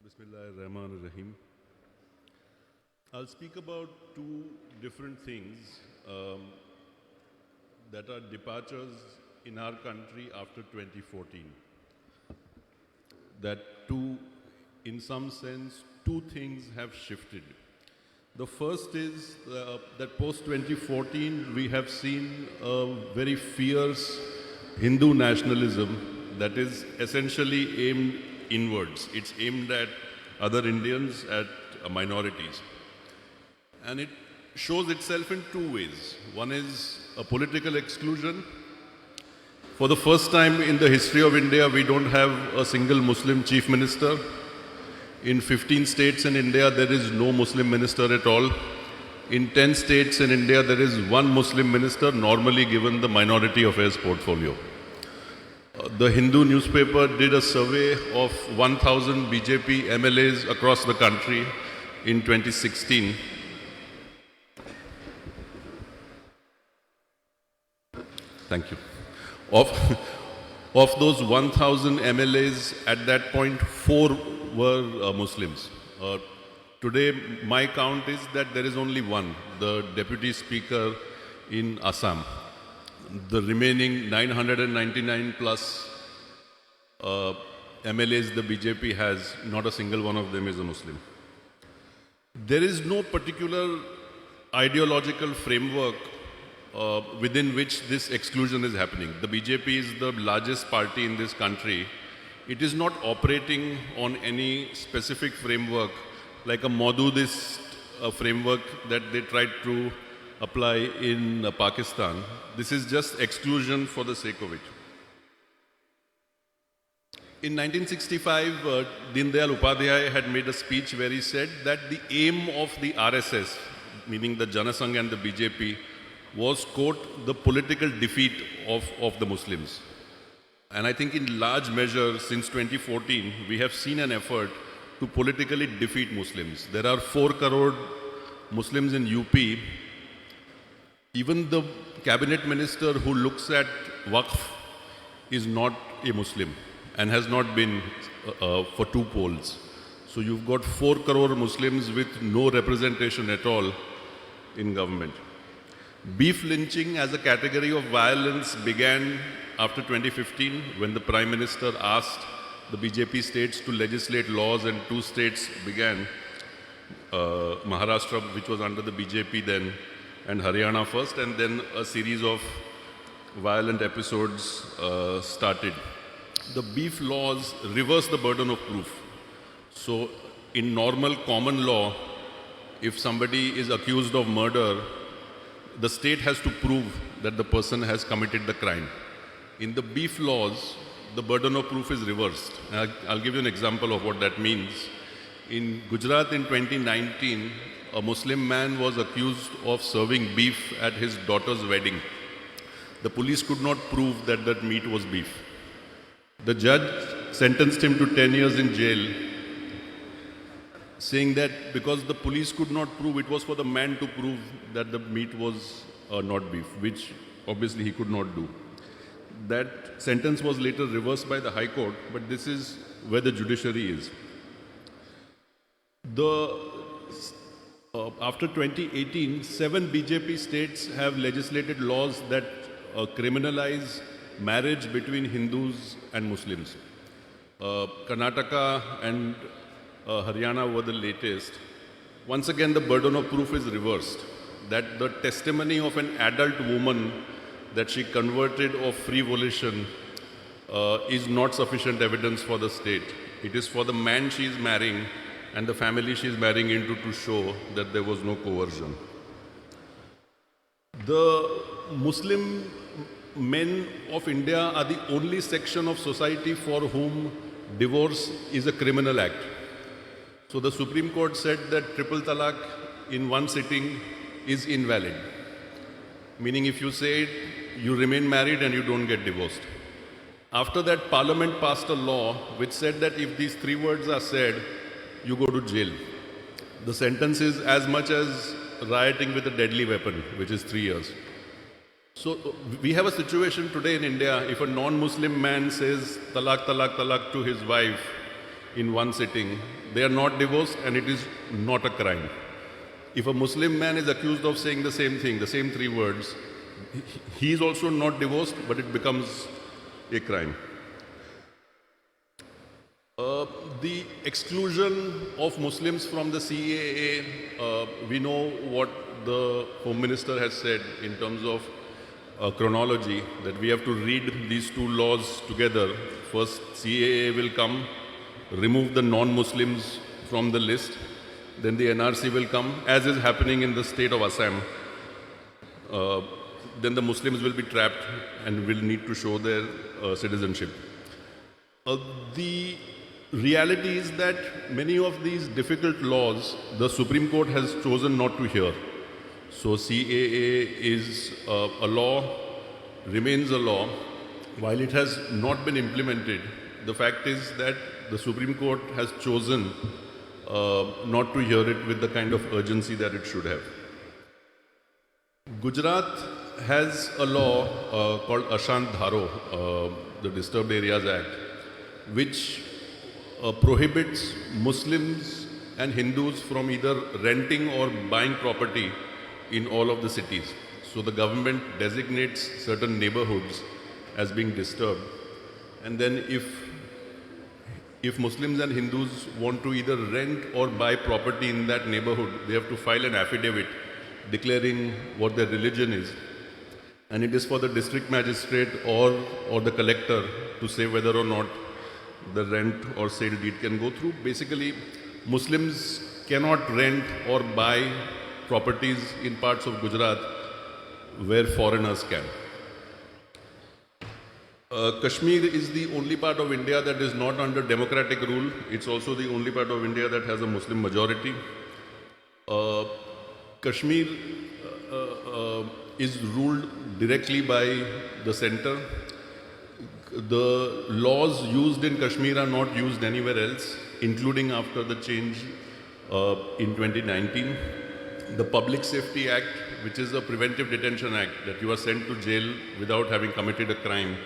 Bismillahirrahmanirrahim. I'll speak about two different things that are departures in our country after 2014. That two, in some sense, two things have shifted. The first is that post-2014, we have seen a very fierce Hindu nationalism that is essentially aimed inwards. It's aimed at other Indians, at minorities. And it shows itself in two ways. One is a political exclusion. For the first time in the history of India, we don't have a single Muslim chief minister. In 15 states in India, there is no Muslim minister at all. In 10 states in India, there is one Muslim minister, normally given the minority affairs portfolio. The Hindu newspaper did a survey of 1,000 BJP MLAs across the country in 2016. Thank you. Of those 1,000 MLAs at that point, 4 were Muslims. Today, my count is that there is only one, the Deputy Speaker in Assam. The remaining 999 plus MLAs the BJP has, not a single one of them is a Muslim. There is no particular ideological framework within which this exclusion is happening. The BJP is the largest party in this country. It is not operating on any specific framework like a Maududist framework that they tried to apply in Pakistan. This is just exclusion for the sake of it. In 1965, Deen Dayal Upadhyay had made a speech where he said that the aim of the RSS, meaning the Jana Sangh and the BJP, was, quote, the political defeat of the Muslims. And I think in large measure, since 2014, we have seen an effort to politically defeat Muslims. There are 4 crore Muslims in UP. Even the cabinet minister who looks at Waqf is not a Muslim and has not been for 2 polls. So you've got 4 crore Muslims with no representation at all in government. Beef lynching as a category of violence began after 2015 when the Prime Minister asked the BJP states to legislate laws, and 2 states began, Maharashtra, which was under the BJP then, and Haryana first, and then a series of violent episodes started. The beef laws reverse the burden of proof. So in normal common law, if somebody is accused of murder, the state has to prove that the person has committed the crime. In the beef laws, the burden of proof is reversed. I'll give you an example of what that means. In Gujarat in 2019, a Muslim man was accused of serving beef at his daughter's wedding. The police could not prove that that meat was beef. The judge sentenced him to 10 years in jail, saying that because the police could not prove, it was for the man to prove that the meat was not beef, which obviously he could not do. That sentence was later reversed by the High Court, but this is where the judiciary is. After 2018, 7 BJP states have legislated laws that criminalize marriage between Hindus and Muslims. Karnataka and Haryana were the latest. Once again, the burden of proof is reversed. That the testimony of an adult woman that she converted of free volition is not sufficient evidence for the state. It is for the man she is marrying and the family she is marrying into to show that there was no coercion. The Muslim men of India are the only section of society for whom divorce is a criminal act. So the Supreme Court said that triple talaq in one sitting is invalid. Meaning if you say it, you remain married and you don't get divorced. After that, Parliament passed a law which said that if these 3 words are said, you go to jail. The sentence is as much as rioting with a deadly weapon, which is 3 years. So we have a situation today in India, if a non-Muslim man says talaq, talaq, talaq to his wife, in one sitting, they are not divorced and it is not a crime. If a Muslim man is accused of saying the same thing, the same three words, he is also not divorced, but it becomes a crime. The exclusion of Muslims from the CAA, we know what the Home Minister has said in terms of chronology, that we have to read these two laws together. First, CAA will come, remove the non-Muslims from the list. Then the NRC will come, as is happening in the state of Assam. Then the Muslims will be trapped and will need to show their citizenship. The reality is that many of these difficult laws, the Supreme Court has chosen not to hear. So CAA is a law, remains a law. While it has not been implemented, the fact is that the Supreme Court has chosen not to hear it with the kind of urgency that it should have. Gujarat has a law called Ashant Dharo, the Disturbed Areas Act, which prohibits Muslims and Hindus from either renting or buying property in all of the cities. So the government designates certain neighborhoods as being disturbed. And then if Muslims and Hindus want to either rent or buy property in that neighborhood, they have to file an affidavit declaring what their religion is. And it is for the district magistrate or the collector to say whether or not the rent or sale deed can go through. Basically, Muslims cannot rent or buy properties in parts of Gujarat where foreigners can. Kashmir is the only part of India that is not under democratic rule. It's also the only part of India that has a Muslim majority. Kashmir is ruled directly by the center. The laws used in Kashmir are not used anywhere else, including after the change in 2019. The Public Safety Act, which is a preventive detention act, that you are sent to jail without having committed a crime,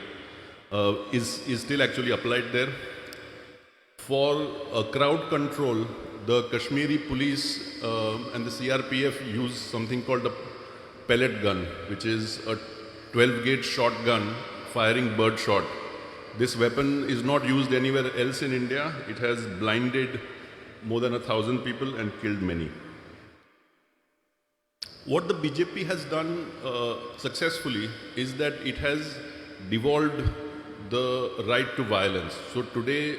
is still actually applied there. For crowd control, the Kashmiri police and the CRPF use something called a pellet gun, which is a 12-gauge shotgun firing bird shot. This weapon is not used anywhere else in India. It has blinded more than 1,000 people and killed many. What the BJP has done successfully is that it has devolved the right to violence. So today,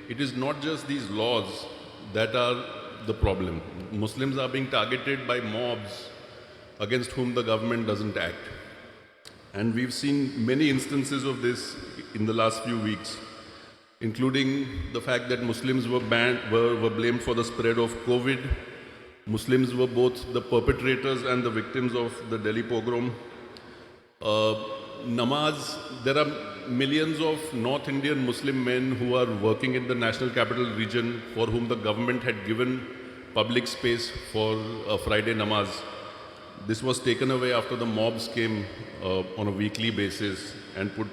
it is not just these laws that are the problem. Muslims are being targeted by mobs against whom the government doesn't act. And we've seen many instances of this in the last few weeks, including the fact that Muslims were blamed for the spread of COVID. Muslims were both the perpetrators and the victims of the Delhi pogrom. Namaz, there are millions of North Indian Muslim men who are working in the National Capital Region for whom the government had given public space for a Friday namaz. This was taken away after the mobs came on a weekly basis and put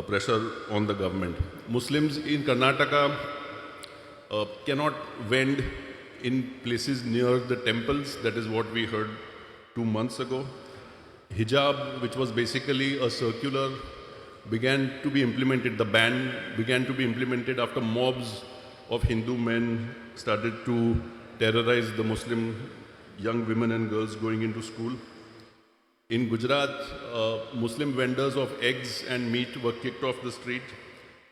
pressure on the government. Muslims in Karnataka cannot vend in places near the temples. That is what we heard 2 months ago. Hijab, which was basically a circular, began to be implemented. The ban began to be implemented after mobs of Hindu men started to terrorize the Muslim young women and girls going into school. In Gujarat, Muslim vendors of eggs and meat were kicked off the street.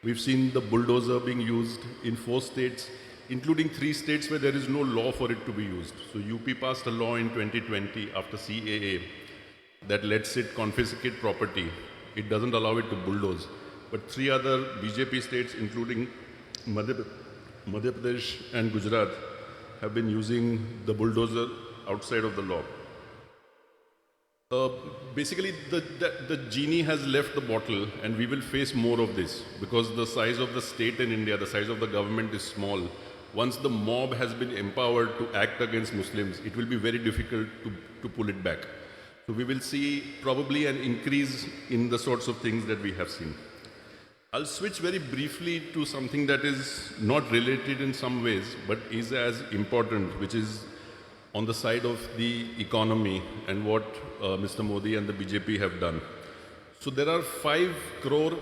We've seen the bulldozer being used in 4 states, including 3 states where there is no law for it to be used. So UP passed a law in 2020 after CAA that lets it confiscate property. It doesn't allow it to bulldoze. But 3 other BJP states, including Madhya Pradesh and Gujarat, have been using the bulldozer outside of the law. Basically, the genie has left the bottle, and we will face more of this because the size of the state in India, the size of the government is small. Once the mob has been empowered to act against Muslims, it will be very difficult to pull it back. So we will see probably an increase in the sorts of things that we have seen. I'll switch very briefly to something that is not related in some ways, but is as important, which is on the side of the economy and what Mr. Modi and the BJP have done. So there are 5 crore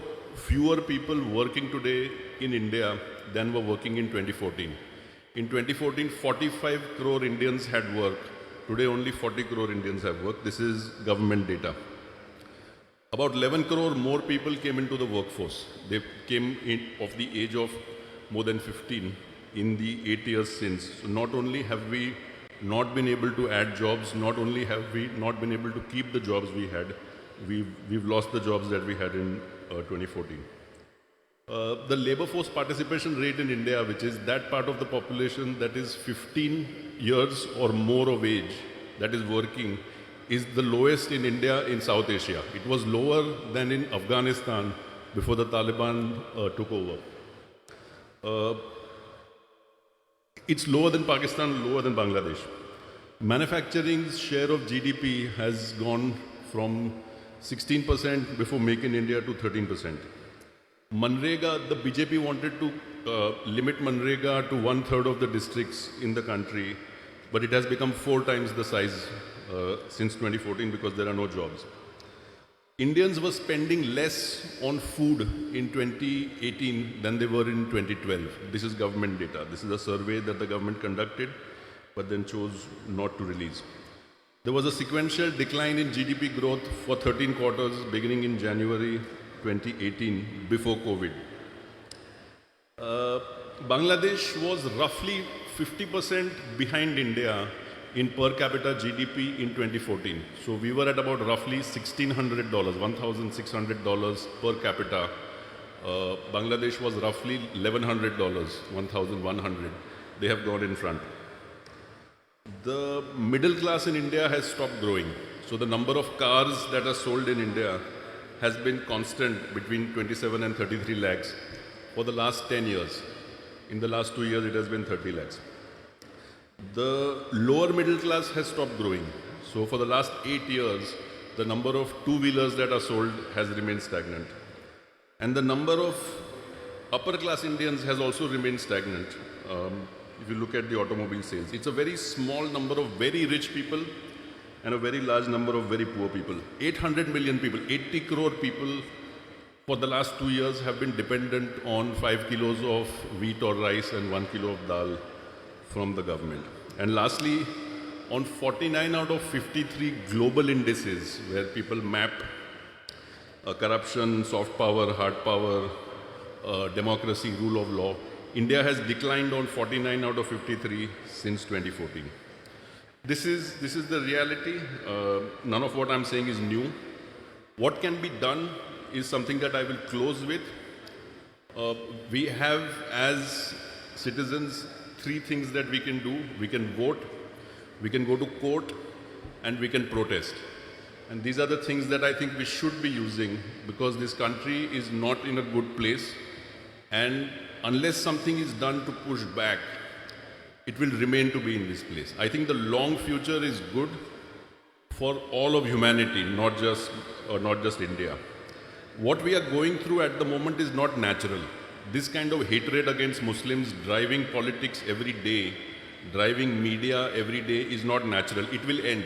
fewer people working today in India than were working in 2014. In 2014, 45 crore Indians had work. Today, only 40 crore Indians have work. This is government data. About 11 crore more people came into the workforce. They came in of the age of more than 15 in the 8 years since. So not only have we not been able to add jobs, not only have we not been able to keep the jobs we had, we've lost the jobs that we had in 2014. The labor force participation rate in India, which is that part of the population that is 15 years or more of age, that is working, is the lowest in India in South Asia. It was lower than in Afghanistan before the Taliban took over. It's lower than Pakistan, lower than Bangladesh. Manufacturing's share of GDP has gone from 16% before Make in India to 13%. Manrega, the BJP wanted to limit Manrega to 1/3 of the districts in the country, but it has become 4 times the size since 2014 because there are no jobs. Indians were spending less on food in 2018 than they were in 2012. This is government data. This is a survey that the government conducted, but then chose not to release. There was a sequential decline in GDP growth for 13 quarters beginning in January 2018 before COVID. Bangladesh was roughly 50% behind India in per capita GDP in 2014. So we were at about roughly $1,600, $1,600 per capita. Bangladesh was roughly $1,100, $1,100. They have gone in front. The middle class in India has stopped growing. So the number of cars that are sold in India has been constant between 27 and 33 lakhs for the last 10 years. In the last 2 years, it has been 30 lakhs. The lower middle class has stopped growing. So for the last 8 years, the number of two-wheelers that are sold has remained stagnant. And the number of upper class Indians has also remained stagnant. If you look at the automobile sales, it's a very small number of very rich people and a very large number of very poor people. 800 million people, 80 crore people for the last 2 years have been dependent on 5 kilos of wheat or rice and 1 kilo of dal from the government. And lastly, on 49 out of 53 global indices where people map corruption, soft power, hard power, democracy, rule of law, India has declined on 49 out of 53 since 2014. This is the reality. None of what I'm saying is new. What can be done is something that I will close with. We have, as citizens, 3 things that we can do. We can vote, we can go to court, and we can protest. And these are the things that I think we should be using because this country is not in a good place. And unless something is done to push back, it will remain to be in this place. I think the long future is good for all of humanity, not just India. What we are going through at the moment is not natural. This kind of hatred against Muslims, driving politics every day, driving media every day is not natural. It will end.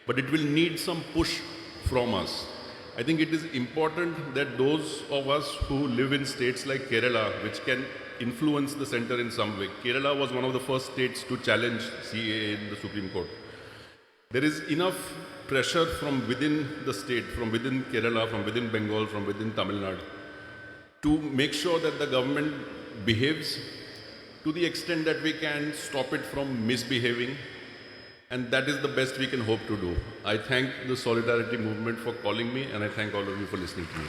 But it will need some push from us. I think it is important that those of us who live in states like Kerala, which can influence the center in some way. Kerala was one of the first states to challenge CAA in the Supreme Court. There is enough pressure from within the state, from within Kerala, from within Bengal, from within Tamil Nadu, to make sure that the government behaves to the extent that we can stop it from misbehaving. And that is the best we can hope to do. I thank the Solidarity Movement for calling me, and I thank all of you for listening to me.